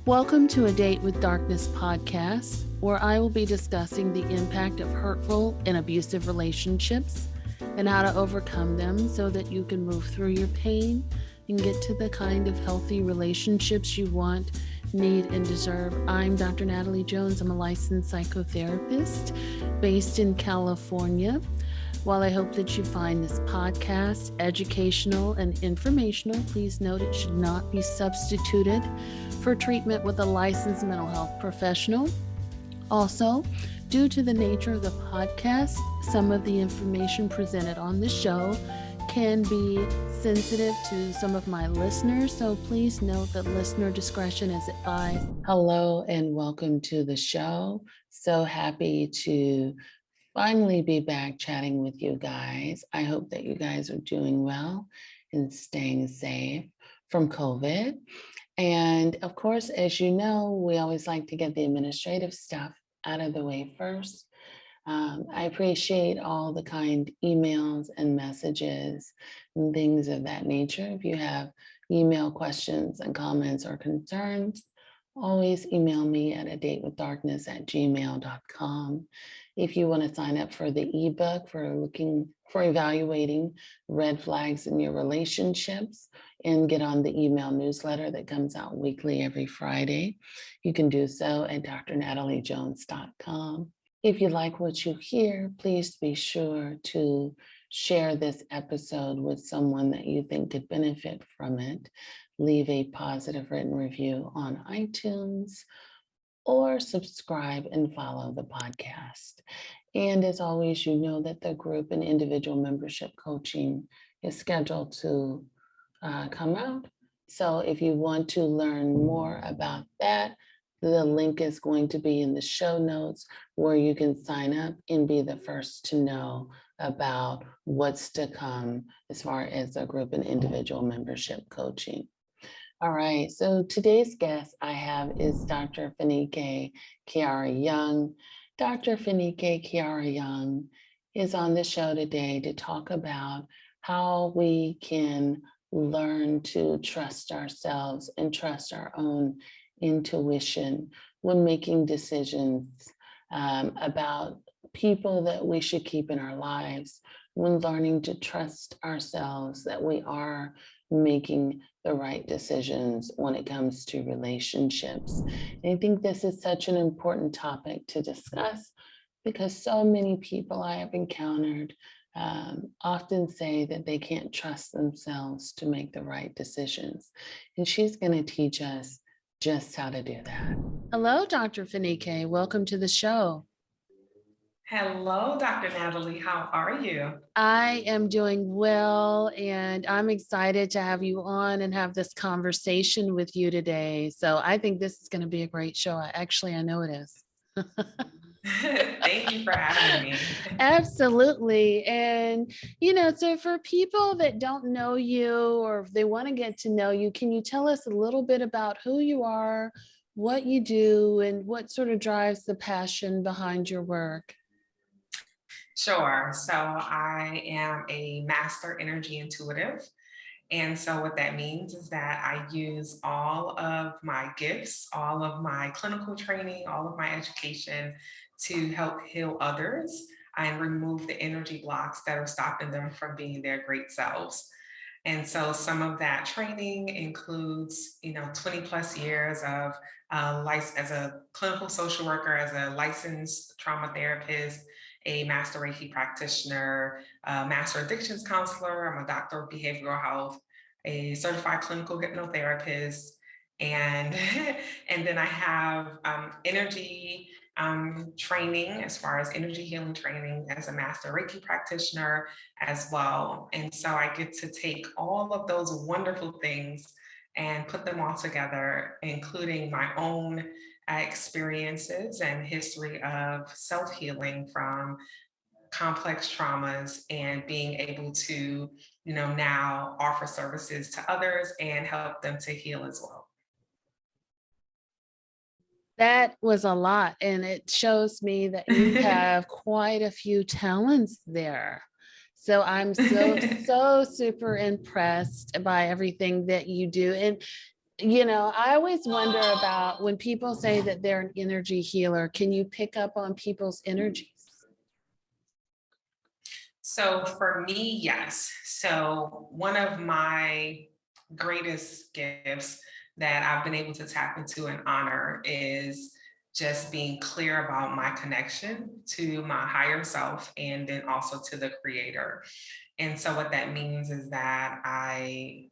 Welcome to A Date with Darkness podcast, where I will be discussing the impact of hurtful and abusive relationships and how to overcome them so that you can move through your pain and get to the kind of healthy relationships you want, need, and deserve. I'm Dr. Natalie Jones. I'm a licensed psychotherapist based in California. While I hope that you find this podcast educational and informational, please note it should not be substituted for treatment with a licensed mental health professional. Also, due to the nature of the podcast, some of the information presented on the show can be sensitive to some of my listeners, so please note that listener discretion is advised. Hello and welcome to the show. So happy to finally be back chatting with you guys. I hope that you guys are doing well and staying safe from COVID. And of course, as you know, we always like to get the administrative stuff out of the way first. I appreciate all the kind emails and messages and things of that nature. If you have email questions and comments or concerns, always email me at adatewithdarkness@gmail.com. If you want to sign up for the ebook for evaluating red flags in your relationships and get on the email newsletter that comes out weekly every Friday, you can do so at drnataliejones.com. If you like what you hear, please be sure to share this episode with someone that you think could benefit from it. Leave a positive written review on iTunes or subscribe and follow the podcast. And as always, you know that the group and individual membership coaching is scheduled to come out. So if you want to learn more about that, the link is going to be in the show notes where you can sign up and be the first to know about what's to come as far as the group and individual membership coaching. All right, so today's guest I have is Dr. Fanike-Kiara Young. Dr. Fanike-Kiara Young is on the show today to talk about how we can learn to trust ourselves and trust our own intuition when making decisions about people that we should keep in our lives, when learning to trust ourselves that we are making the right decisions when it comes to relationships. And I think this is such an important topic to discuss because so many people I have encountered often say that they can't trust themselves to make the right decisions. And she's going to teach us just how to do that. Hello, Dr. Fanike. Welcome to the show. Hello, Dr. Natalie. How are you? I am doing well, and I'm excited to have you on and have this conversation with you today. So I think this is going to be a great show. Actually, I know it is. Thank you for having me. Absolutely. And, so for people that don't know you or if they want to get to know you, can you tell us a little bit about who you are, what you do, and what sort of drives the passion behind your work? Sure. So I am a master energy intuitive. And so what that means is that I use all of my gifts, all of my clinical training, all of my education to help heal others and remove the energy blocks that are stopping them from being their great selves. And so some of that training includes, 20 plus years of life as a clinical social worker, as a licensed trauma therapist, a master Reiki practitioner, a master addictions counselor. I'm a doctor of behavioral health, a certified clinical hypnotherapist, and and then I have energy training as far as energy healing training as a master Reiki practitioner as well. And so I get to take all of those wonderful things and put them all together, including my own experiences and history of self-healing from complex traumas and being able to, now offer services to others and help them to heal as well. That was a lot, and it shows me that you have quite a few talents there. So I'm so super impressed by everything that you do. And I always wonder about when people say that they're an energy healer, can you pick up on people's energies? So for me, yes. So one of my greatest gifts that I've been able to tap into and honor is just being clear about my connection to my higher self and then also to the creator. And so what that means is that I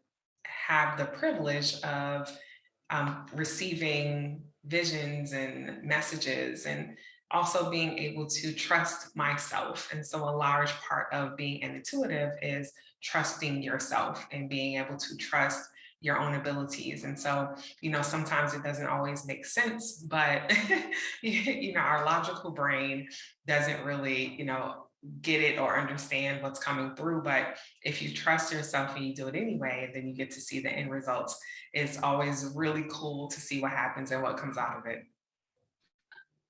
have the privilege of receiving visions and messages and also being able to trust myself. And so, a large part of being an intuitive is trusting yourself and being able to trust your own abilities. And so, sometimes it doesn't always make sense, but, our logical brain doesn't really, get it or understand what's coming through. But if you trust yourself and you do it anyway, and then you get to see the end results, it's always really cool to see what happens and what comes out of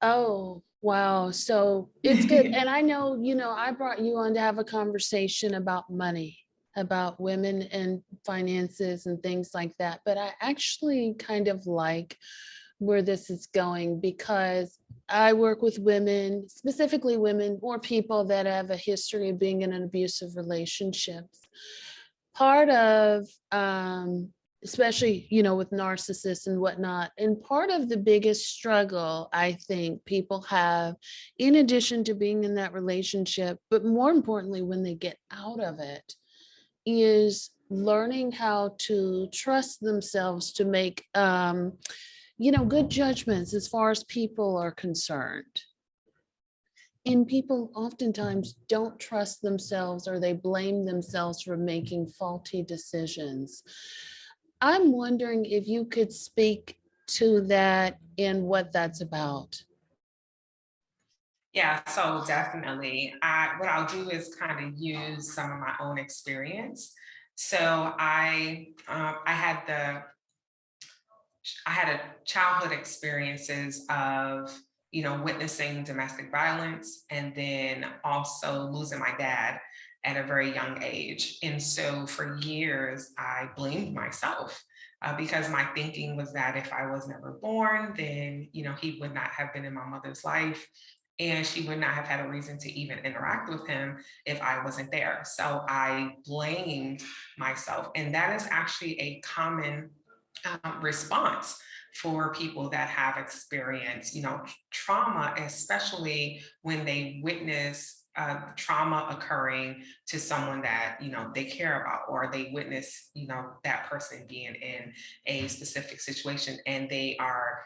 Oh, wow. So it's good. it. And I know, I brought you on to have a conversation about money, about women and finances and things like that. But I actually kind of like where this is going because I work with women, specifically women or people that have a history of being in an abusive relationships. Part of especially with narcissists and whatnot, and part of the biggest struggle I think people have, in addition to being in that relationship, but more importantly when they get out of it, is learning how to trust themselves to make good judgments as far as people are concerned. And people oftentimes don't trust themselves or they blame themselves for making faulty decisions. I'm wondering if you could speak to that and what that's about. Yeah, so definitely. What I'll do is kind of use some of my own experience. So I had a childhood experiences of witnessing domestic violence and then also losing my dad at a very young age. And so for years I blamed myself. Because my thinking was that if I was never born, then he would not have been in my mother's life, and she would not have had a reason to even interact with him if I wasn't there. So I blamed myself, and that is actually a common response for people that have experienced, trauma, especially when they witness trauma occurring to someone that they care about, or they witness that person being in a specific situation, and they are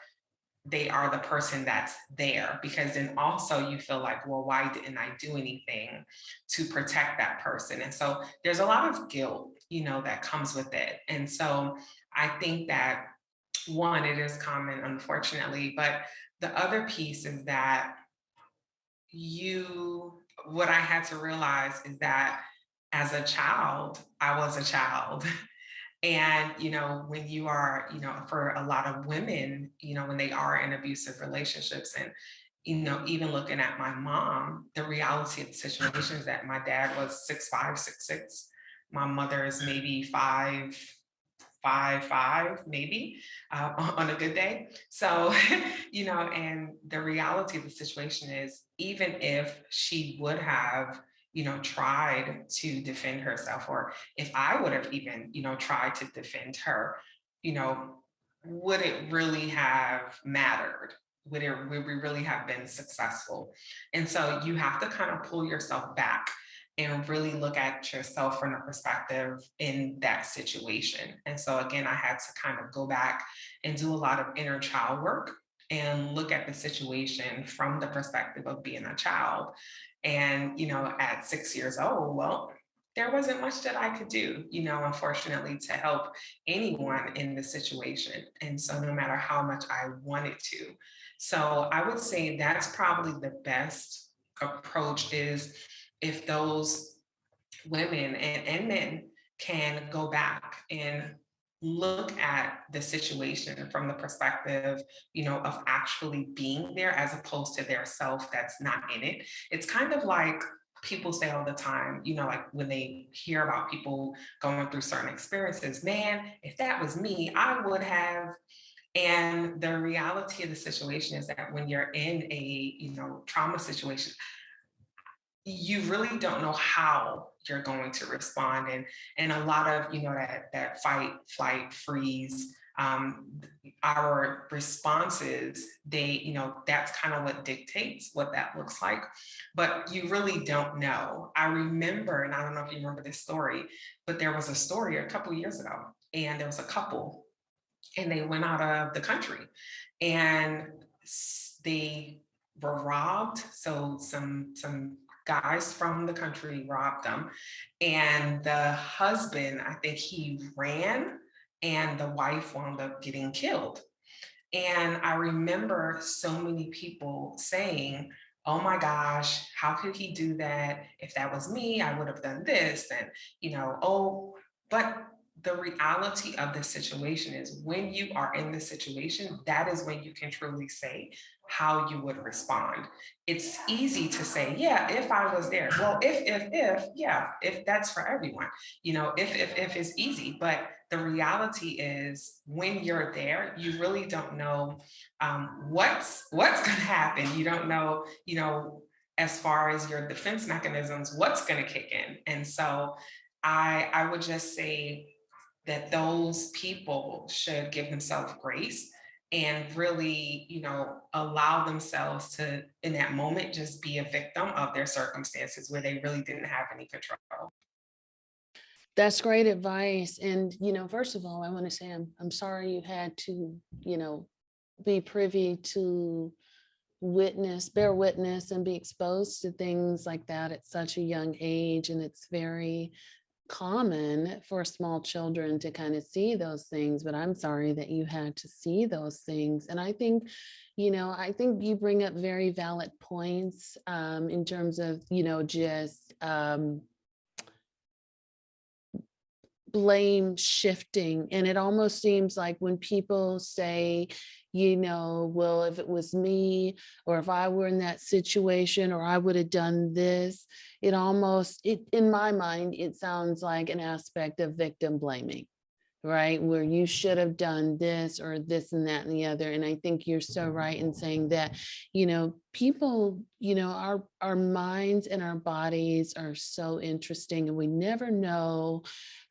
the person that's there, because then also you feel like, well, why didn't I do anything to protect that person? And so there's a lot of guilt that comes with it. And so I think that, one, it is common, unfortunately, but the other piece is that what I had to realize is that as a child, I was a child. And, when you are, for a lot of women, when they are in abusive relationships, and, even looking at my mom, the reality of the situation is that my dad was 6'5", 6'6". My mother is maybe 5'5", maybe, on a good day. So, and the reality of the situation is, even if she would have, tried to defend herself, or if I would have even, tried to defend her, you know, would it really have mattered? Would we really have been successful? And so you have to kind of pull yourself back and really look at yourself from a perspective in that situation. And so again, I had to kind of go back and do a lot of inner child work and look at the situation from the perspective of being a child. And, at 6 years old, well, there wasn't much that I could do, unfortunately, to help anyone in the situation. And so no matter how much I wanted to. So I would say that's probably the best approach, is if those women and men can go back and look at the situation from the perspective, of actually being there, as opposed to their self that's not in it. It's kind of like people say all the time, like when they hear about people going through certain experiences, man, if that was me, I would have. And the reality of the situation is that when you're in a, trauma situation, you really don't know how you're going to respond. And a lot of, that fight, flight, freeze, our responses, that's kind of what dictates what that looks like. But you really don't know. I remember, and I don't know if you remember this story, but there was a story a couple of years ago, and there was a couple, and they went out of the country, and they were robbed. So some guys from the country robbed them, and the husband, I think he ran, and the wife wound up getting killed. And I remember so many people saying, oh my gosh, how could he do that? If that was me, I would have done this. And, but the reality of the situation is when you are in the situation, that is when you can truly say how you would respond. It's easy to say, yeah, if I was there. Well, yeah, if that's for everyone, if is easy. But the reality is when you're there, you really don't know what's going to happen. You don't know, as far as your defense mechanisms, what's going to kick in. And so I would just say that those people should give themselves grace and really, allow themselves to, in that moment, just be a victim of their circumstances where they really didn't have any control. That's great advice. And, first of all, I want to say I'm sorry you had to, be privy to bear witness and be exposed to things like that at such a young age. And it's very common for small children to kind of see those things, but I'm sorry that you had to see those things. And I think you bring up very valid points in terms of, just blame shifting. And it almost seems like when people say, well, if it was me, or if I were in that situation, or I would have done this, in my mind, it sounds like an aspect of victim blaming, right? Where you should have done this or this and that and the other. And I think you're so right in saying that, people, our minds and our bodies are so interesting, and we never know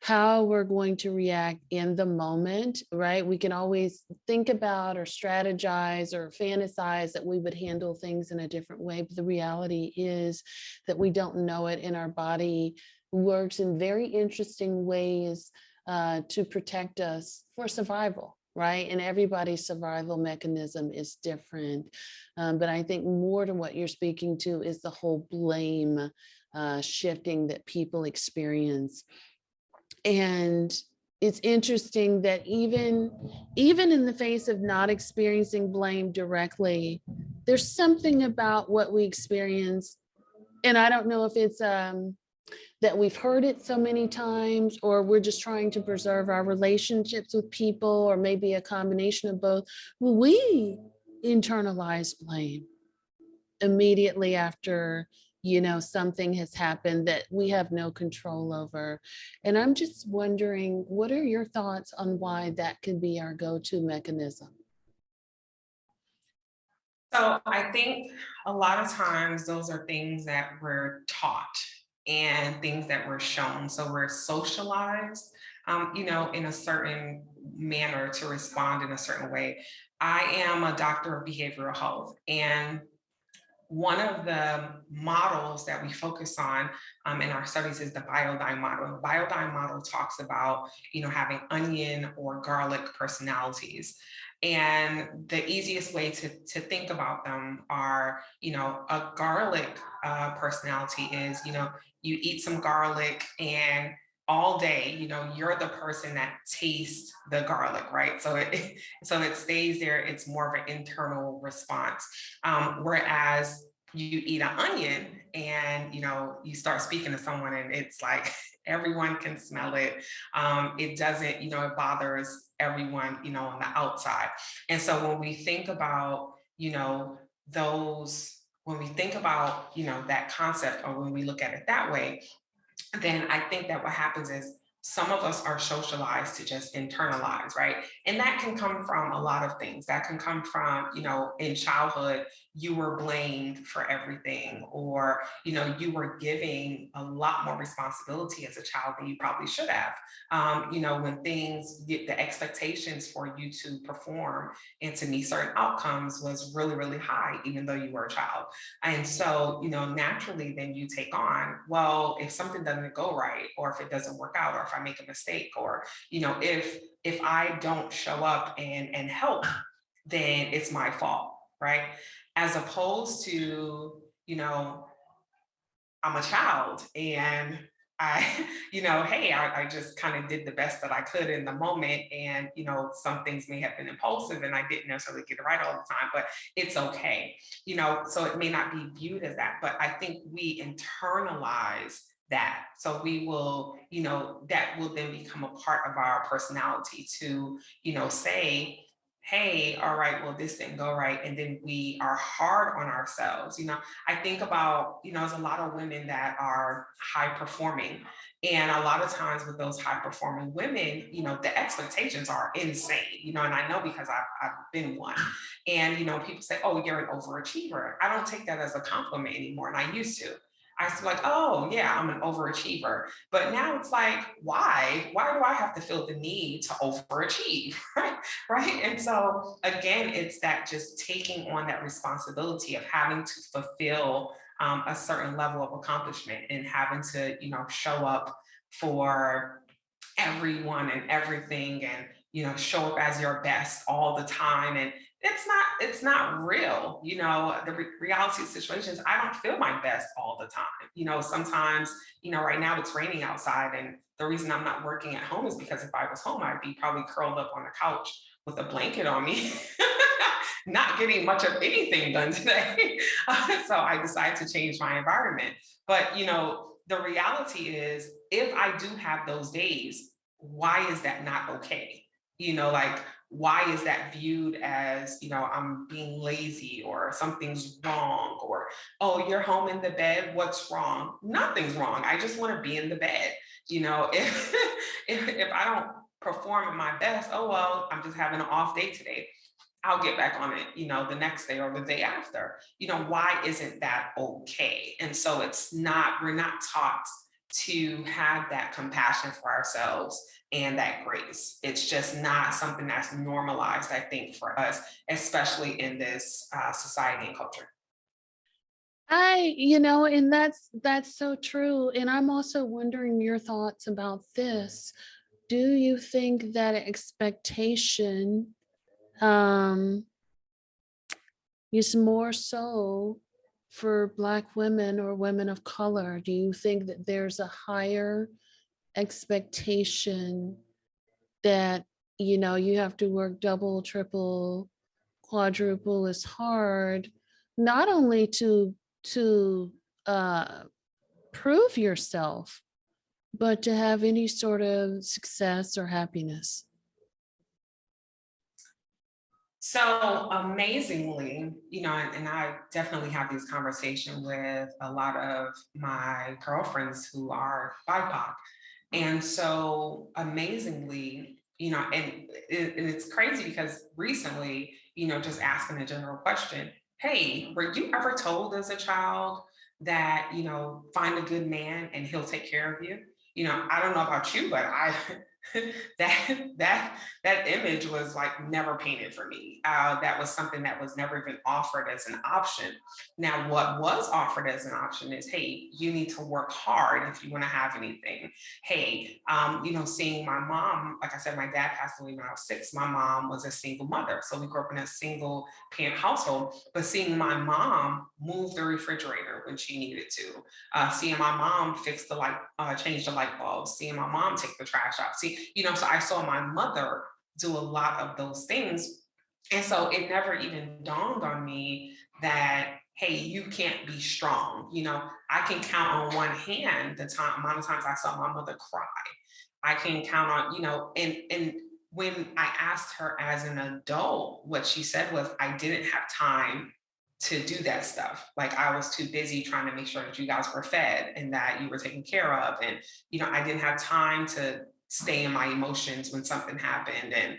how we're going to react in the moment, right? We can always think about or strategize or fantasize that we would handle things in a different way. But the reality is that we don't know it, and our body works in very interesting ways to protect us for survival, right? And everybody's survival mechanism is different. But I think more to what you're speaking to is the whole blame shifting that people experience. And it's interesting that even in the face of not experiencing blame directly, there's something about what we experience. And I don't know if it's that we've heard it so many times, or we're just trying to preserve our relationships with people, or maybe a combination of both. We internalize blame immediately after, something has happened that we have no control over. And I'm just wondering, what are your thoughts on why that can be our go-to mechanism? So I think a lot of times those are things that we're taught and things that we're shown. So we're socialized, in a certain manner to respond in a certain way. I am a doctor of behavioral health, and one of the models that we focus on in our studies is the Biodyne model. And the Biodyne model talks about, having onion or garlic personalities. And the easiest way to think about them are, a garlic personality is, you eat some garlic, and all day, you're the person that tastes the garlic, right? So it stays there. It's more of an internal response. Whereas you eat an onion, and you start speaking to someone, and it's like everyone can smell it. It doesn't, it bothers everyone, on the outside. And so when we think about, those when we think about, that concept, or when we look at it that way, then I think that what happens is some of us are socialized to just internalize, right? And that can come from a lot of things. That can come from, in childhood, you were blamed for everything, or, you were giving a lot more responsibility as a child than you probably should have. When the expectations for you to perform and to meet certain outcomes was really, really high, even though you were a child. And so, naturally, then you take on, well, if something doesn't go right, or if it doesn't work out, or if I make a mistake, or, if I don't show up and help, then it's my fault, right? As opposed to, I'm a child, and I, hey, I just kind of did the best that I could in the moment. And, some things may have been impulsive and I didn't necessarily get it right all the time, but it's okay. So it may not be viewed as that, but I think we internalize that. So we will, that will then become a part of our personality to, say, hey, all right, well, this didn't go right. And then we are hard on ourselves. I think about, there's a lot of women that are high performing. And a lot of times with those high performing women, the expectations are insane, and I know because I've been one. And, people say, oh, you're an overachiever. I don't take that as a compliment anymore. And I used to. I was like, oh, yeah, I'm an overachiever. But now it's like, why? Why do I have to feel the need to overachieve? Right. And so, again, it's that just taking on that responsibility of having to fulfill a certain level of accomplishment, and having to, show up for everyone and everything, and show up as your best all the time. And it's not real. The reality of situations, I don't feel my best all the time. Sometimes, right now it's raining outside, and the reason I'm not working at home is because if I was home, I'd be probably curled up on the couch with a blanket on me, not getting much of anything done today. So I decided to change my environment. But, the reality is, if I do have those days, why is that not okay? Like, why is that viewed as, I'm being lazy, or something's wrong, or, oh, you're home in the bed, what's wrong? Nothing's wrong. I just want to be in the bed. If, if I don't perform at my best, oh, well, I'm just having an off day today. I'll get back on it, the next day or the day after. Why isn't that okay? And so we're not taught to have that compassion for ourselves and that grace. It's just not something that's normalized, I think, for us, especially in this society and culture. And that's so true. And I'm also wondering your thoughts about this. Do you think that expectation um is more so for Black women or women of color? Do you think that there's a higher expectation that, you have to work double, triple, quadruple as hard, not only to uh, prove yourself, but to have any sort of success or happiness? So amazingly, and I definitely have these conversations with a lot of my girlfriends who are BIPOC. And so amazingly, and it's crazy because recently, just asking a general question, hey, were you ever told as a child that, find a good man and he'll take care of you? I don't know about you, but I that image was like never painted for me. That was something that was never even offered as an option. Now, what was offered as an option is, hey, you need to work hard if you want to have anything. Hey, seeing my mom, like I said, my dad passed away when I was 6. My mom was a single mother, so we grew up in a single parent household. But seeing my mom move the refrigerator when she needed to, seeing my mom fix the light, change the light bulbs, seeing my mom take the trash out. So I saw my mother do a lot of those things. And so it never even dawned on me that, hey, you can't be strong. I can count on one hand the amount of times I saw my mother cry. I can count on, and when I asked her as an adult, what she said was, I didn't have time to do that stuff. Like I was too busy trying to make sure that you guys were fed and that you were taken care of. And, I didn't have time to stay in my emotions when something happened. And,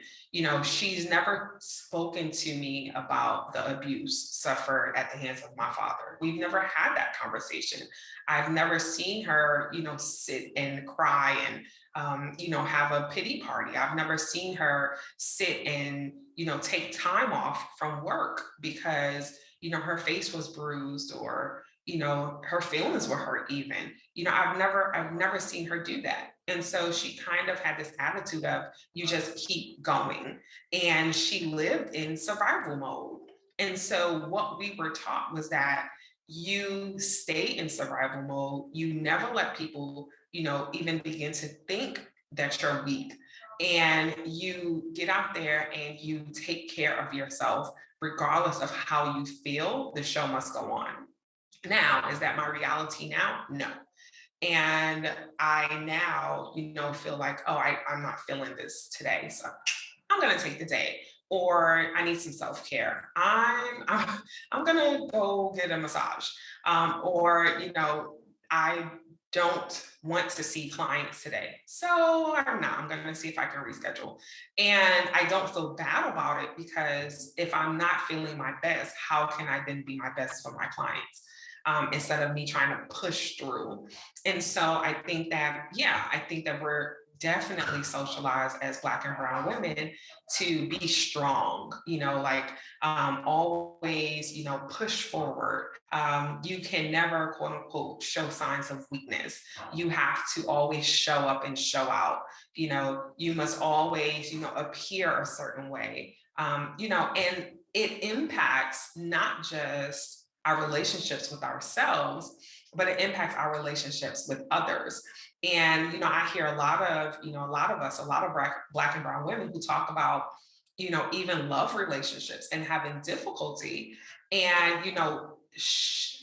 she's never spoken to me about the abuse suffered at the hands of my father. We've never had that conversation. I've never seen her, sit and cry and, have a pity party. I've never seen her sit and, take time off from work because her face was bruised or, her feelings were hurt even. I've never seen her do that. And so she kind of had this attitude of you just keep going. And she lived in survival mode. And so what we were taught was that you stay in survival mode. You never let people, even begin to think that you're weak. And you get out there and you take care of yourself regardless of how you feel, the show must go on. Now, is that my reality now? No. And I now, feel like, oh, I'm not feeling this today. So I'm gonna take the day. Or I need some self-care. I'm gonna go get a massage. Or, I don't want to see clients today. So I'm gonna see if I can reschedule. And I don't feel bad about it because if I'm not feeling my best, how can I then be my best for my clients? Instead of me trying to push through. And so I think that, yeah, I think that we're definitely socialized as Black and Brown women to be strong, always, push forward. You can never, quote unquote, show signs of weakness. You have to always show up and show out. You must always, appear a certain way, and it impacts not just our relationships with ourselves, but it impacts our relationships with others. And, I hear a lot of us, a lot of Black and Brown women who talk about, even love relationships and having difficulty and,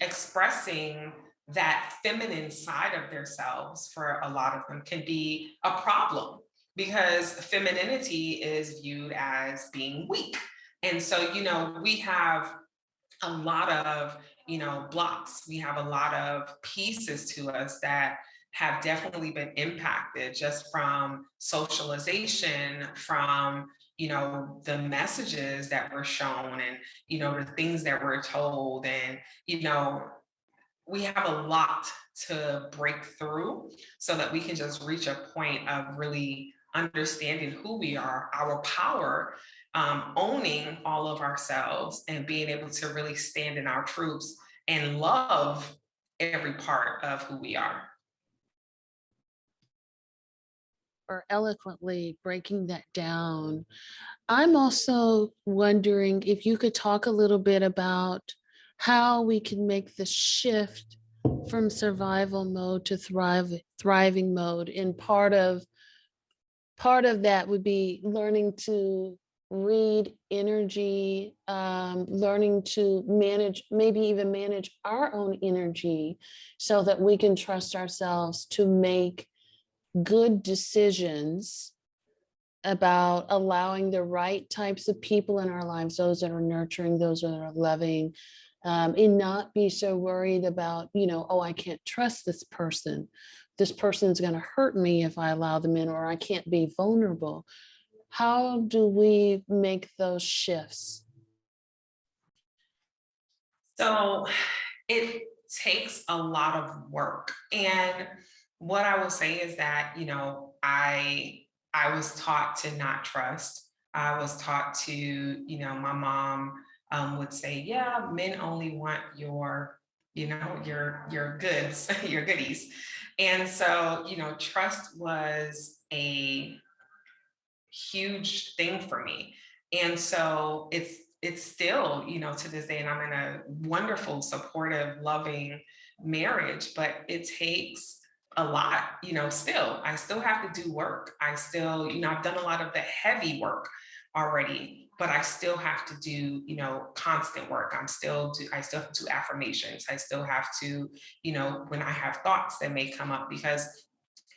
expressing that feminine side of themselves for a lot of them can be a problem because femininity is viewed as being weak. And so, we have a lot of blocks, we have a lot of pieces to us that have definitely been impacted just from socialization, from the messages that were shown and the things that we're told. And we have a lot to break through so that we can just reach a point of really understanding who we are, our power, owning all of ourselves, and being able to really stand in our truths and love every part of who we are. For eloquently breaking that down. I'm also wondering if you could talk a little bit about how we can make the shift from survival mode to thriving mode. And part of that would be learning to read energy, learning to manage, maybe even manage our own energy so that we can trust ourselves to make good decisions about allowing the right types of people in our lives, those that are nurturing, those that are loving, and not be so worried about, oh, I can't trust this person. This person's going to hurt me if I allow them in, or I can't be vulnerable. How do we make those shifts? So it takes a lot of work. And what I will say is that, I was taught to not trust. I was taught to, my mom would say, yeah, men only want your goods, your goodies. And so, trust was a huge thing for me. And so it's still, to this day, and I'm in a wonderful, supportive, loving marriage, but it takes a lot, still. I still have to do work. I still, I've done a lot of the heavy work already, but I still have to do, constant work. I still have to do affirmations. I still have to, when I have thoughts that may come up, because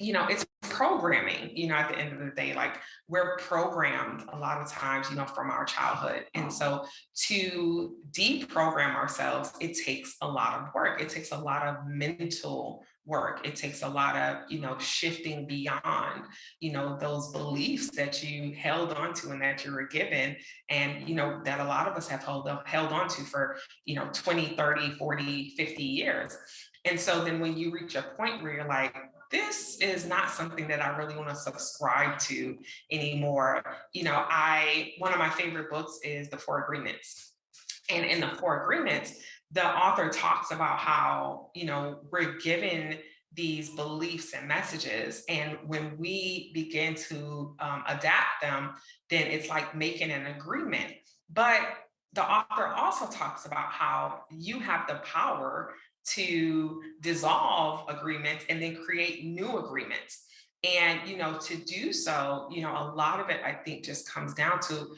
it's programming, at the end of the day, like we're programmed a lot of times, from our childhood. And so to deprogram ourselves, it takes a lot of work. It takes a lot of mental work. It takes a lot of, shifting beyond, those beliefs that you held on to and that you were given. And, that a lot of us have held on to for, 20, 30, 40, 50 years. And so then when you reach a point where you're like, this is not something that I really want to subscribe to anymore. One of my favorite books is The Four Agreements. And in The Four Agreements, the author talks about how, we're given these beliefs and messages. And when we begin to adapt them, then it's like making an agreement. But the author also talks about how you have the power to dissolve agreements and then create new agreements. And, to do so, a lot of it, I think, just comes down to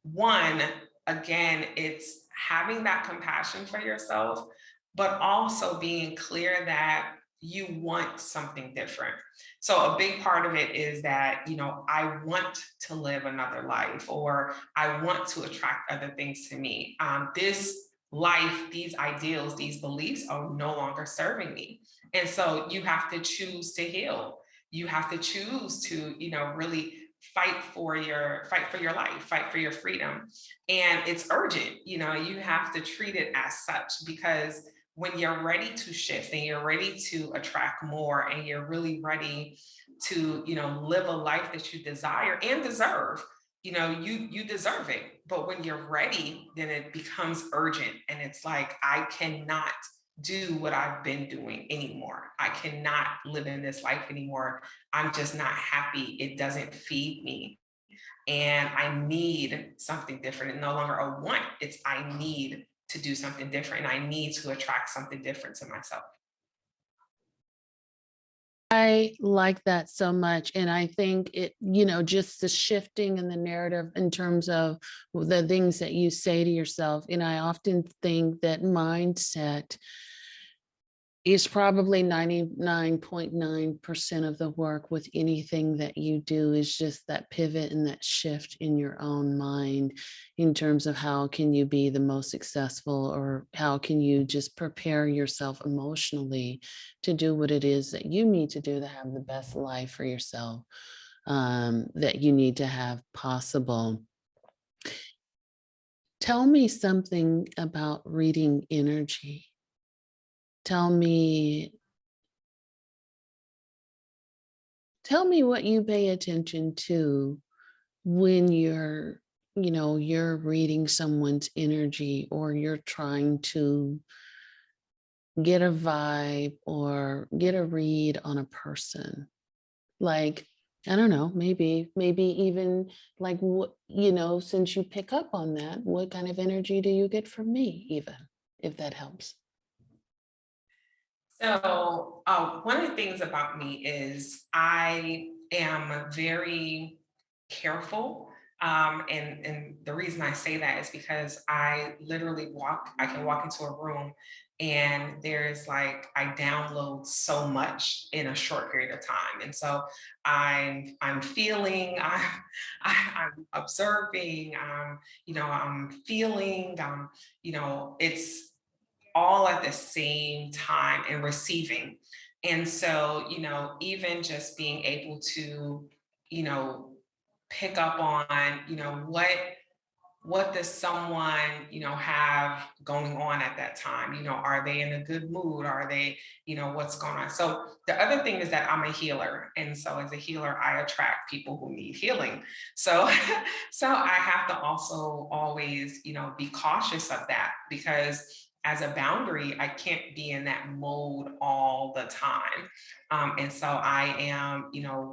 one, again, it's having that compassion for yourself, but also being clear that you want something different. So a big part of it is that, I want to live another life, or I want to attract other things to me. This life, these ideals, these beliefs are no longer serving me. And so you have to choose to heal. You have to choose to, really fight for your life, fight for your freedom. And it's urgent, you have to treat it as such, because when you're ready to shift and you're ready to attract more and you're really ready to, live a life that you desire and deserve, you deserve it. But when you're ready, then it becomes urgent. And it's like, I cannot do what I've been doing anymore. I cannot live in this life anymore. I'm just not happy. It doesn't feed me. And I need something different. And no longer a want, it's I need to do something different. And I need to attract something different to myself. I like that so much. And I think it, just the shifting in the narrative in terms of the things that you say to yourself. And I often think that mindset is probably 99.9% of the work with anything that you do, is just that pivot and that shift in your own mind in terms of how can you be the most successful, or how can you just prepare yourself emotionally to do what it is that you need to do to have the best life for yourself that you need to have possible. Tell me something about reading energy. Tell me what you pay attention to when you're reading someone's energy, or you're trying to get a vibe or get a read on a person. Like, I don't know, maybe even like, what, since you pick up on that, what kind of energy do you get from me, even if that helps? So, one of the things about me is I am very careful. And the reason I say that is because I can walk into a room and there's like, I download so much in a short period of time. And so I'm feeling, I'm observing, I'm feeling, it's all at the same time and receiving. And so, even just being able to, you know, pick up on, what does someone, have going on at that time? Are they in a good mood? Are they, what's going on? So the other thing is that I'm a healer. And so as a healer, I attract people who need healing. So, so I have to also always, be cautious of that, because as a boundary, I can't be in that mode all the time. And so I am,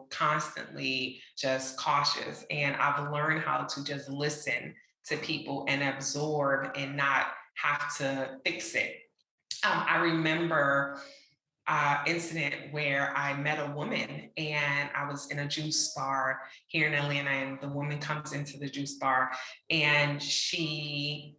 constantly just cautious. And I've learned how to just listen to people and absorb and not have to fix it. I remember incident where I met a woman, and I was in a juice bar here in Atlanta, and the woman comes into the juice bar and she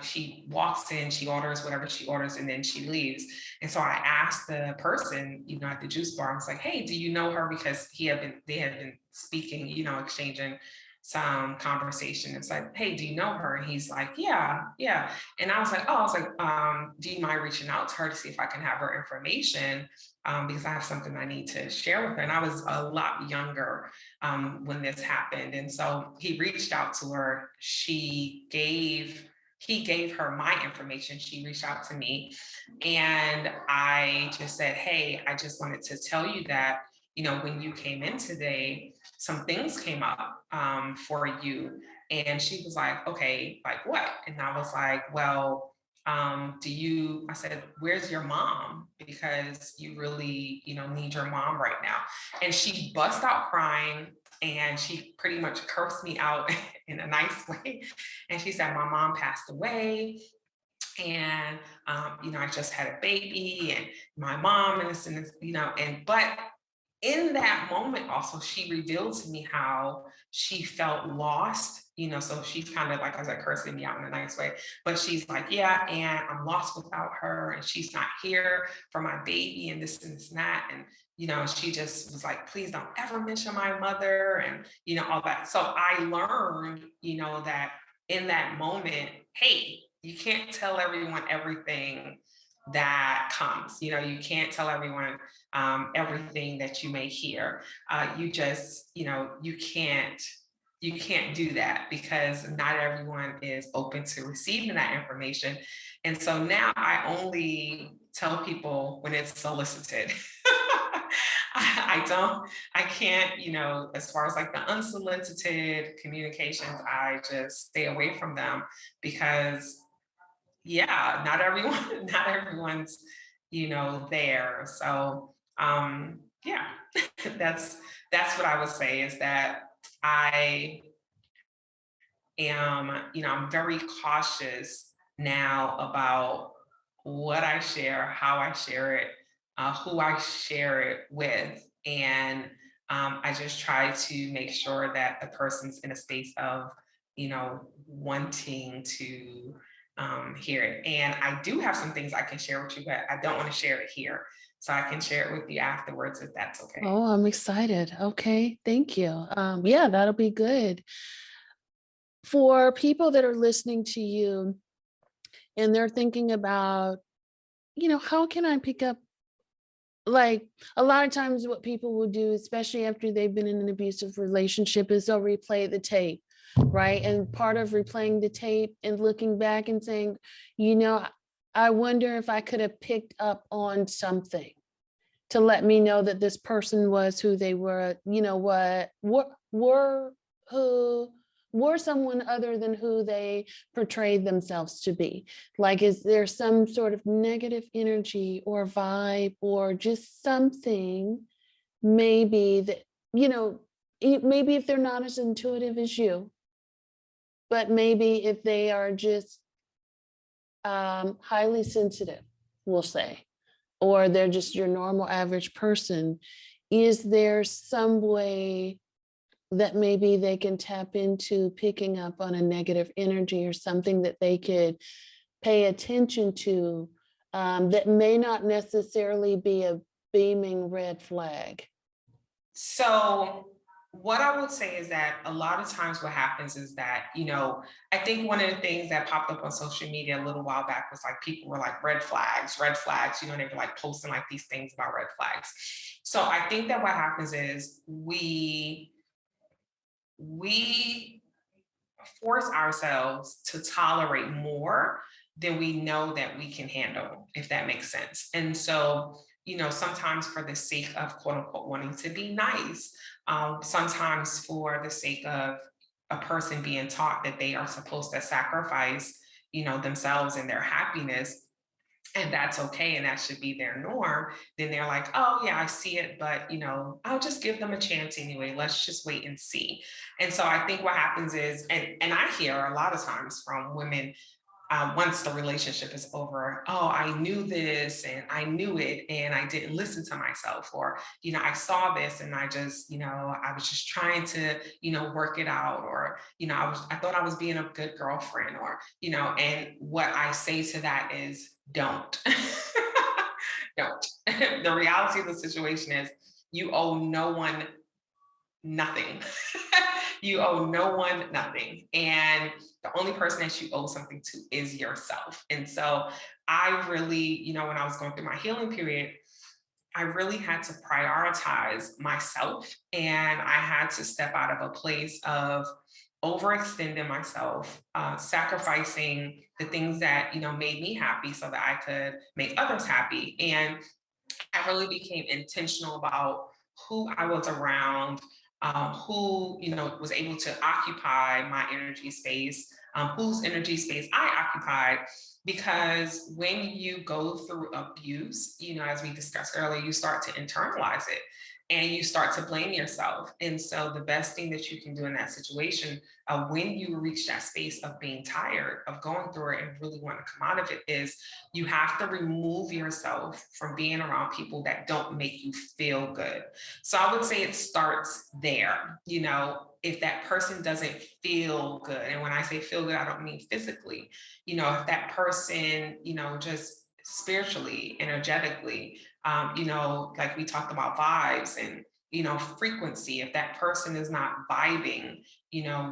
she walks in, she orders whatever she orders, and then she leaves. And so I asked the person, at the juice bar, I was like, hey, do you know her? Because they had been speaking, exchanging some conversation. It's like, hey, do you know her? And he's like, yeah, yeah. And I was like, do you mind reaching out to her to see if I can have her information? Because I have something I need to share with her. And I was a lot younger when this happened. And so he reached out to her. He gave her my information. She reached out to me, and I just said, hey, I just wanted to tell you that, when you came in today, some things came up for you. And she was like, okay, like what? And I was like, well, I said, where's your mom? Because you really, need your mom right now. And she bust out crying, and she pretty much cursed me out in a nice way. And she said, my mom passed away. And, I just had a baby, and my mom and this, but in that moment also, she revealed to me how she felt lost. So she's kind of like, as I cursing me out in a nice way, but she's like, yeah, and I'm lost without her, and she's not here for my baby, and this and this and that. And, she just was like, please don't ever mention my mother, and, all that. So I learned, that in that moment, hey, you can't tell everyone everything that comes. You can't tell everyone everything that you may hear. You just, you can't do that, because not everyone is open to receiving that information. And so now I only tell people when it's solicited. I can't, as far as like the unsolicited communications, I just stay away from them, because yeah, not everyone, not everyone's, there. So yeah, that's what I would say, is that I I'm very cautious now about what I share, how I share it, who I share it with. And I just try to make sure that the person's in a space of, wanting to hear it. And I do have some things I can share with you, but I don't want to share it here. So I can share it with you afterwards, if that's okay. Oh, I'm excited. Okay, thank you. Yeah, that'll be good. For people that are listening to you and they're thinking about, how can I pick up, like a lot of times what people will do, especially after they've been in an abusive relationship, is they'll replay the tape, right? And part of replaying the tape and looking back and saying, I wonder if I could have picked up on something to let me know that this person was who they were, who were someone other than who they portrayed themselves to be. Like, is there some sort of negative energy or vibe or just something, maybe that, maybe if they're not as intuitive as you, but maybe if they are just highly sensitive, we'll say, or they're just your normal average person, is there some way that maybe they can tap into picking up on a negative energy or something that they could pay attention to, that may not necessarily be a beaming red flag? So what I would say is that a lot of times what happens is that, I think one of the things that popped up on social media a little while back was like, people were like, red flags, they were like posting like these things about red flags. So I think that what happens is we force ourselves to tolerate more than we know that we can handle, if that makes sense. And so, sometimes for the sake of quote unquote wanting to be nice, sometimes for the sake of a person being taught that they are supposed to sacrifice, themselves and their happiness, and that's okay, and that should be their norm, then they're like, oh yeah, I see it, but I'll just give them a chance anyway, let's just wait and see. And so I think what happens is, and I hear a lot of times from women, once the relationship is over, oh, I knew this and I knew it and I didn't listen to myself, or, I saw this and I just, I was just trying to, work it out, or, I thought I was being a good girlfriend, or, and what I say to that is don't. Don't. The reality of the situation is you owe no one nothing. You owe no one nothing. And the only person that you owe something to is yourself. And so I really, when I was going through my healing period, I really had to prioritize myself, and I had to step out of a place of overextending myself, sacrificing the things that made me happy so that I could make others happy. And I really became intentional about who I was around, who was able to occupy my energy space, whose energy space I occupied. Because when you go through abuse, as we discussed earlier, you start to internalize it and you start to blame yourself. And so the best thing that you can do in that situation, when you reach that space of being tired of going through it and really want to come out of it, is you have to remove yourself from being around people that don't make you feel good. So I would say it starts there. If that person doesn't feel good, and when I say feel good, I don't mean physically, if that person, just spiritually, energetically, like we talked about vibes and, frequency, if that person is not vibing,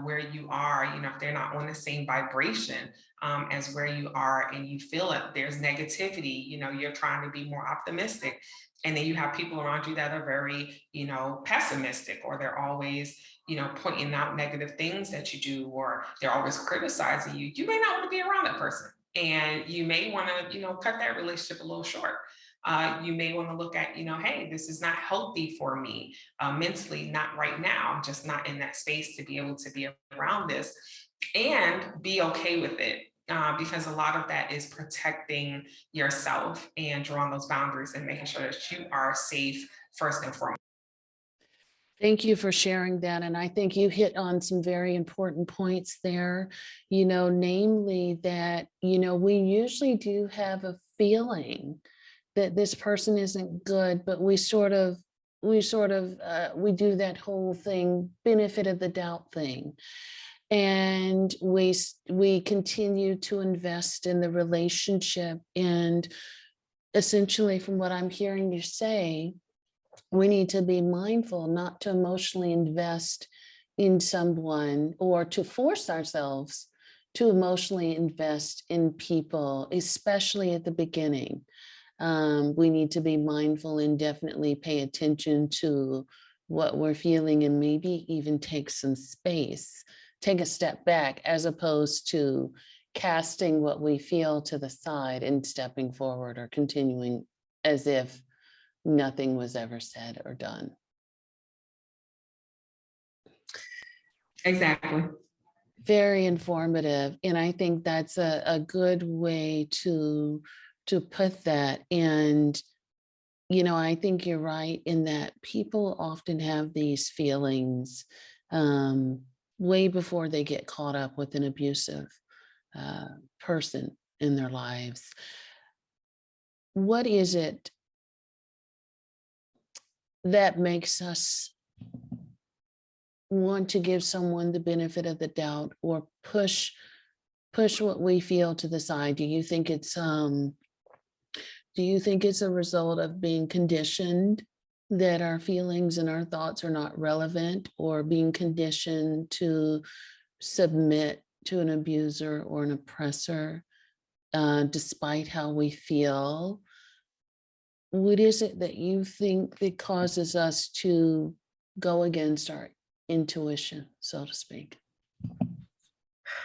where you are, if they're not on the same vibration as where you are, and you feel it, there's negativity, you're trying to be more optimistic. And then you have people around you that are very, pessimistic, or they're always, pointing out negative things that you do, or they're always criticizing you. You may not want to be around that person. And you may want to, cut that relationship a little short. You may want to look at, hey, this is not healthy for me mentally, not right now. I'm just not in that space to be able to be around this, and be okay with it. Because a lot of that is protecting yourself and drawing those boundaries and making sure that you are safe first and foremost. Thank you for sharing that. And I think you hit on some very important points there, namely that, we usually do have a feeling that this person isn't good, but we do that whole thing, benefit of the doubt thing. And we continue to invest in the relationship. And essentially, from what I'm hearing you say, we need to be mindful not to emotionally invest in someone, or to force ourselves to emotionally invest in people, especially at the beginning. We need to be mindful and definitely pay attention to what we're feeling, and maybe even take some space, take a step back, as opposed to casting what we feel to the side and stepping forward, or continuing as if nothing was ever said or done. Exactly. Very informative. And I think that's a good way to put that. And, I think you're right in that people often have these feelings way before they get caught up with an abusive person in their lives. What is it that makes us want to give someone the benefit of the doubt, or push what we feel to the side? Do you think it's a result of being conditioned that our feelings and our thoughts are not relevant, or being conditioned to submit to an abuser or an oppressor despite how we feel? What is it that you think that causes us to go against our intuition, so to speak?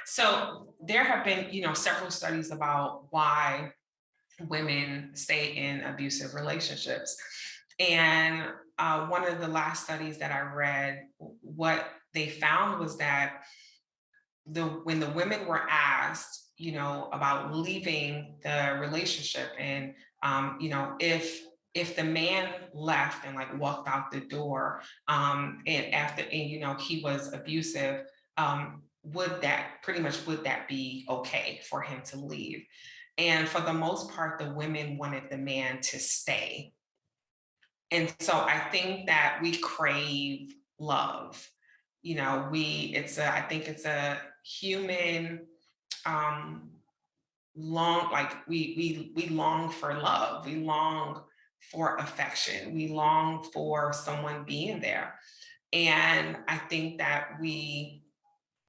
So there have been, several studies about why women stay in abusive relationships. And one of the last studies that I read, what they found was that when the women were asked, about leaving the relationship, and if the man left and like walked out the door, and after, and he was abusive, would that be okay for him to leave? And for the most part, the women wanted the man to stay. And so I think that we crave love. I think it's a human um long, like we long for love, we long for affection, we long for someone being there. And I think that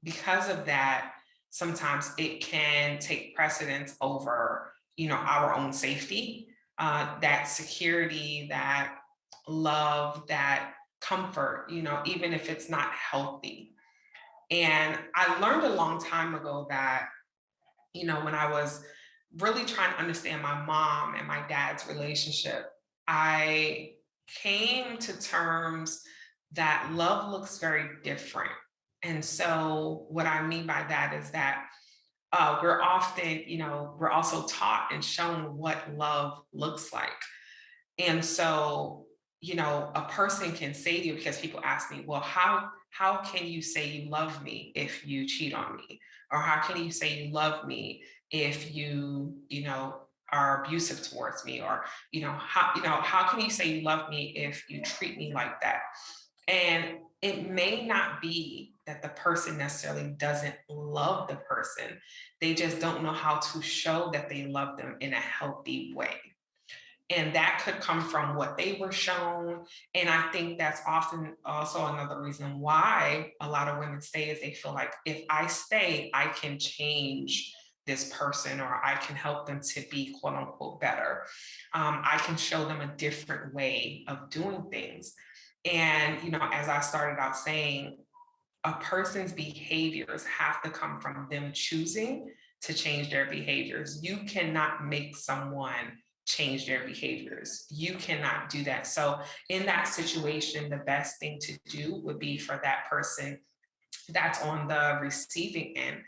because of that, sometimes it can take precedence over, our own safety, that security, that love, that comfort, even if it's not healthy. And I learned a long time ago that, when I was really trying to understand my mom and my dad's relationship, I came to terms that love looks very different. And so, what I mean by that is that we're often, we're also taught and shown what love looks like. And so, a person can say to you, because people ask me, well, how can you say you love me if you cheat on me? Or how can you say you love me if you are abusive towards me? Or, how can you say you love me if you treat me like that? And it may not be that the person necessarily doesn't love the person. They just don't know how to show that they love them in a healthy way. And that could come from what they were shown. And I think that's often also another reason why a lot of women stay, is they feel like, if I stay, I can change this person, or I can help them to be quote unquote better. I can show them a different way of doing things. And, as I started out saying, a person's behaviors have to come from them choosing to change their behaviors. You cannot make someone change their behaviors. You cannot do that. So, in that situation, the best thing to do would be for that person that's on the receiving end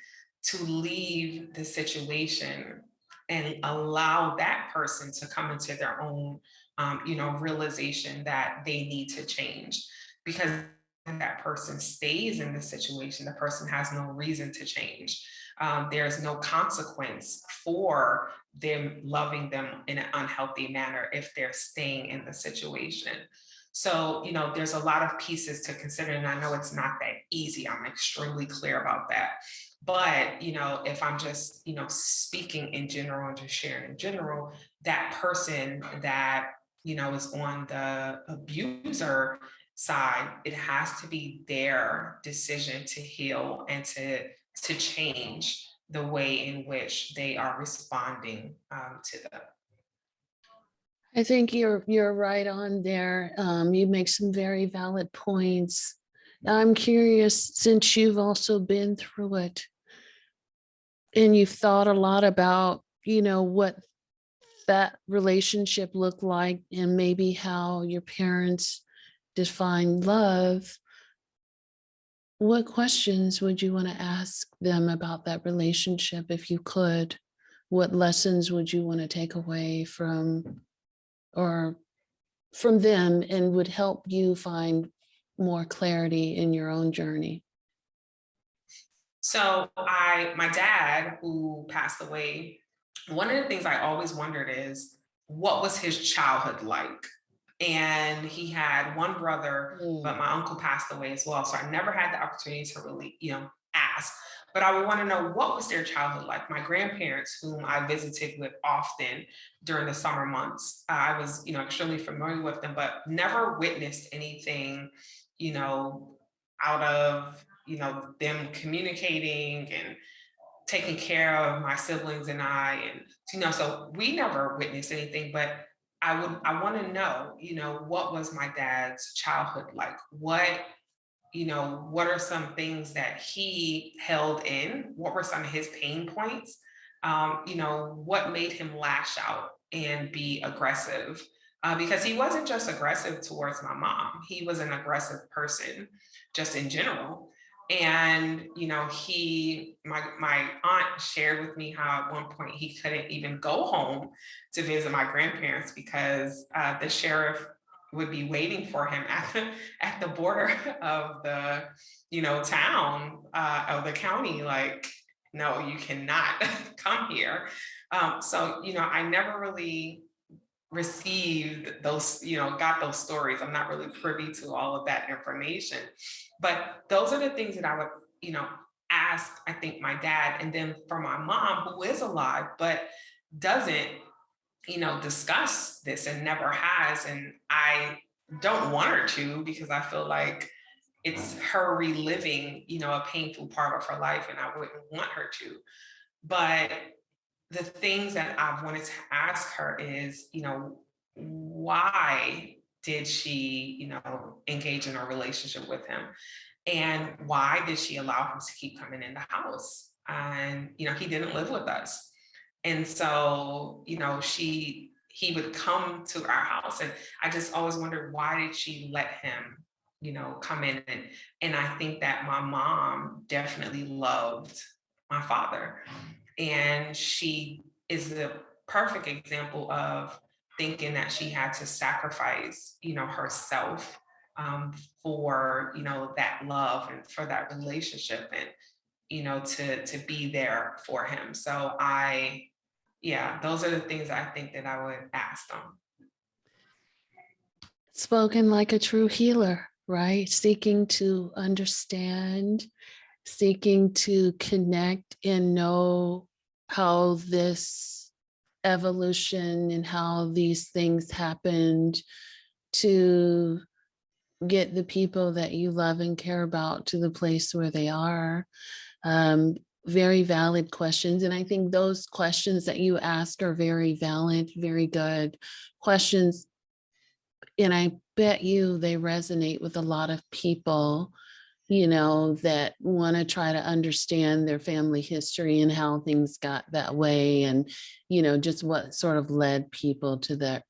to leave the situation and allow that person to come into their own, realization that they need to change. Because that person stays in the situation, the person has no reason to change. There's no consequence for them loving them in an unhealthy manner if they're staying in the situation. So, there's a lot of pieces to consider, and I know it's not that easy. I'm extremely clear about that. But, if I'm just, speaking in general and just sharing in general, that person that, is on the abuser side, it has to be their decision to heal and to change the way in which they are responding to them. I think you're right on there. You make some very valid points. I'm curious, since you've also been through it and you've thought a lot about, what that relationship looked like and maybe how your parents define love, what questions would you want to ask them about that relationship if you could? What lessons would you want to take away from, or from them, and would help you find more clarity in your own journey? So my dad, who passed away, one of the things I always wondered is, what was his childhood like? And he had one brother, but Mm. my uncle passed away as well. So I never had the opportunity to really, ask. But I would want to know, what was their childhood like? My grandparents, whom I visited with often during the summer months, I was, extremely familiar with them, but never witnessed anything, you know, out of, them communicating and taking care of my siblings and I, and so we never witnessed anything. But I want to know, what was my dad's childhood like? What are some things that he held in? What were some of his pain points? What made him lash out and be aggressive? Because he wasn't just aggressive towards my mom, he was an aggressive person just in general. And my aunt shared with me how at one point he couldn't even go home to visit my grandparents because the sheriff would be waiting for him at the border of the, town, of the county, like, no, you cannot come here. So, I never really received those, got those stories. I'm not really privy to all of that information. But those are the things that I would, ask, I think, my dad. And then for my mom, who is alive, but doesn't, discuss this and never has. And I don't want her to, because I feel like it's her reliving, a painful part of her life, and I wouldn't want her to. But the things that I've wanted to ask her is, why did she, engage in a relationship with him? And why did she allow him to keep coming in the house? And, he didn't live with us. And so, he would come to our house. And I just always wondered, why did she let him, come in? And I think that my mom definitely loved my father. And she is the perfect example of thinking that she had to sacrifice, herself, for, that love and for that relationship, and, to be there for him. So yeah, those are the things I think that I would ask them. Spoken like a true healer, right? Seeking to understand, seeking to connect and know how this evolution and how these things happened to get the people that you love and care about to the place where they are. Very valid questions. And I think those questions that you ask are very valid, very good questions. And I bet you they resonate with a lot of people, that want to try to understand their family history and how things got that way, and, just what sort of led people to the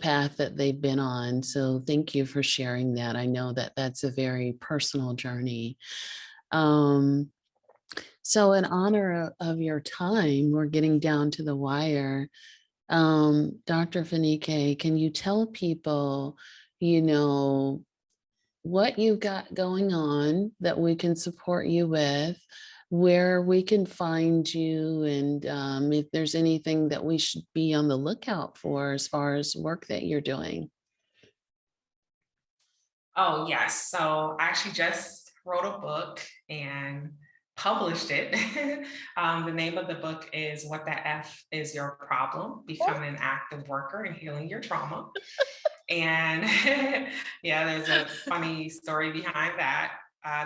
path that they've been on. So thank you for sharing that. I know that that's a very personal journey. So in honor of your time, we're getting down to the wire. Dr. Fanike, can you tell people, what you've got going on that we can support you with, where we can find you, and if there's anything that we should be on the lookout for as far as work that you're doing? Oh, yes. So I actually just wrote a book and published it. The name of the book is What the F is Your Problem? Becoming an Active Worker and Healing Your Trauma. And yeah, there's a funny story behind that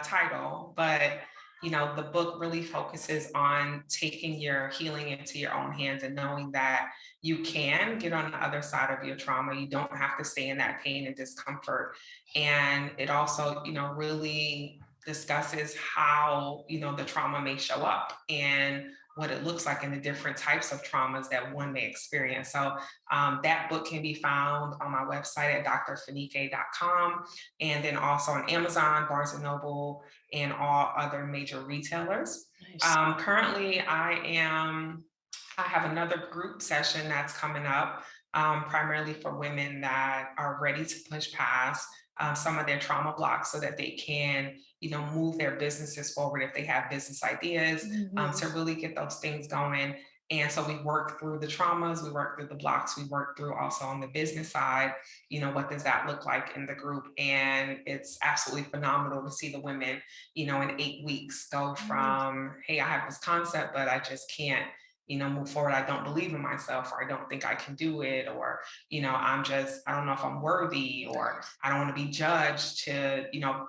title, but the book really focuses on taking your healing into your own hands and knowing that you can get on the other side of your trauma. You don't have to stay in that pain and discomfort. And it also, really discusses how, the trauma may show up and what it looks like in the different types of traumas that one may experience. So that book can be found on my website at drfanike.com, and then also on Amazon, Barnes and Noble, and all other major retailers. Nice. Currently, I have another group session that's coming up, primarily for women that are ready to push past some of their trauma blocks so that they can, move their businesses forward if they have business ideas, to really get those things going. And so we work through the traumas, we work through the blocks, we work through also on the business side, what does that look like in the group? And it's absolutely phenomenal to see the women, in 8 weeks go from, hey, I have this concept, but I just can't, move forward. I don't believe in myself, or I don't think I can do it, or, I don't know if I'm worthy, or I don't want to be judged, to,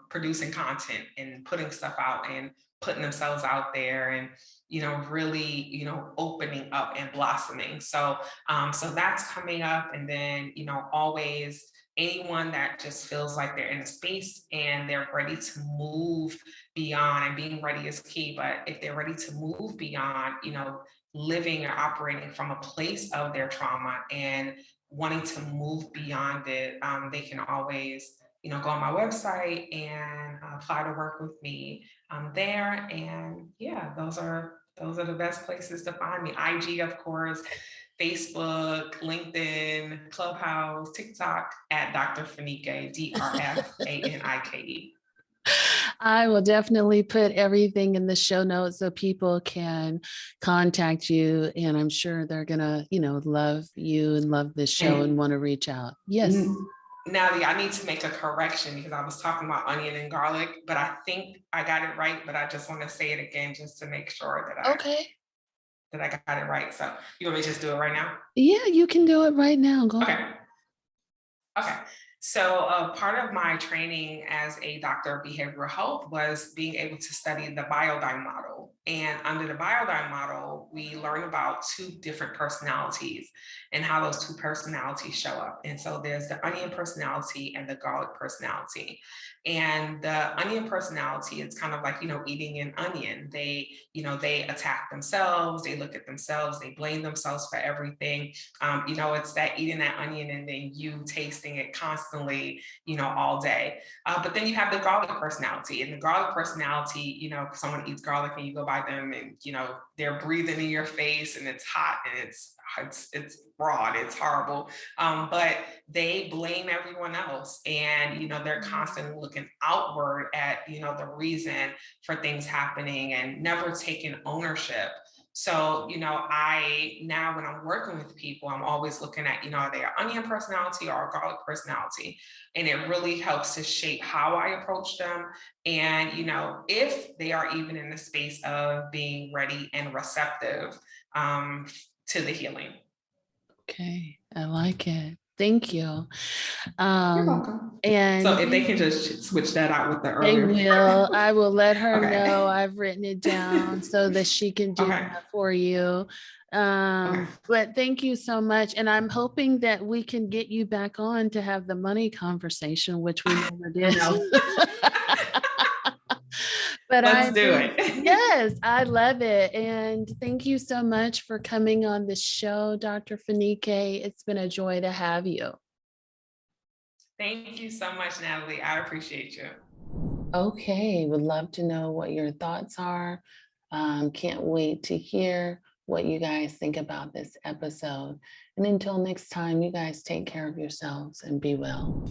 producing content and putting stuff out and putting themselves out there, and, really, opening up and blossoming. So, so that's coming up. And then, always anyone that just feels like they're in a space and they're ready to move beyond, and being ready is key, but if they're ready to move beyond, living or operating from a place of their trauma and wanting to move beyond it, they can always, go on my website and apply to work with me there. And yeah, those are the best places to find me. IG, of course, Facebook, LinkedIn, Clubhouse, TikTok at Dr. Fanike, DrFanike. I will definitely put everything in the show notes so people can contact you. And I'm sure they're gonna, love you and love this show and And want to reach out. Yes. Natalie, I need to make a correction because I was talking about onion and garlic, but I think I got it right. But I just want to say it again just to make sure Okay. that I got it right. So you want me to just do it right now? Yeah, you can do it right now. Go ahead. Okay. Okay. So, part of my training as a doctor of behavioral health was being able to study the biodyne model. And under the biodyne model, we learn about two different personalities and how those two personalities show up. And so there's the onion personality and the garlic personality. And the onion personality, it's kind of like, eating an onion. They attack themselves, they look at themselves, they blame themselves for everything. It's that eating that onion and then you tasting it constantly, all day. But then you have the garlic personality, and the garlic personality, someone eats garlic and you go by them and, they're breathing in your face and it's hot and it's broad, it's horrible. But they blame everyone else and, they're constantly looking outward at, the reason for things happening and never taking ownership. So, I now when I'm working with people, I'm always looking at, are they an onion personality or a garlic personality? And it really helps to shape how I approach them. And, if they are even in the space of being ready and receptive to the healing. Okay, I like it. Thank you. You're welcome. And so if they can just switch that out with the they earlier. will. I will let her Okay. know. I've written it down so that she can do Okay. that for you. Okay. But thank you so much. And I'm hoping that we can get you back on to have the money conversation, which we never did. But Let's do it. Yes, I love it. And thank you so much for coming on the show, Dr. Fanike. It's been a joy to have you. Thank you so much, Natalie. I appreciate you. Okay, would love to know what your thoughts are. Can't wait to hear what you guys think about this episode. And until next time, you guys take care of yourselves and be well.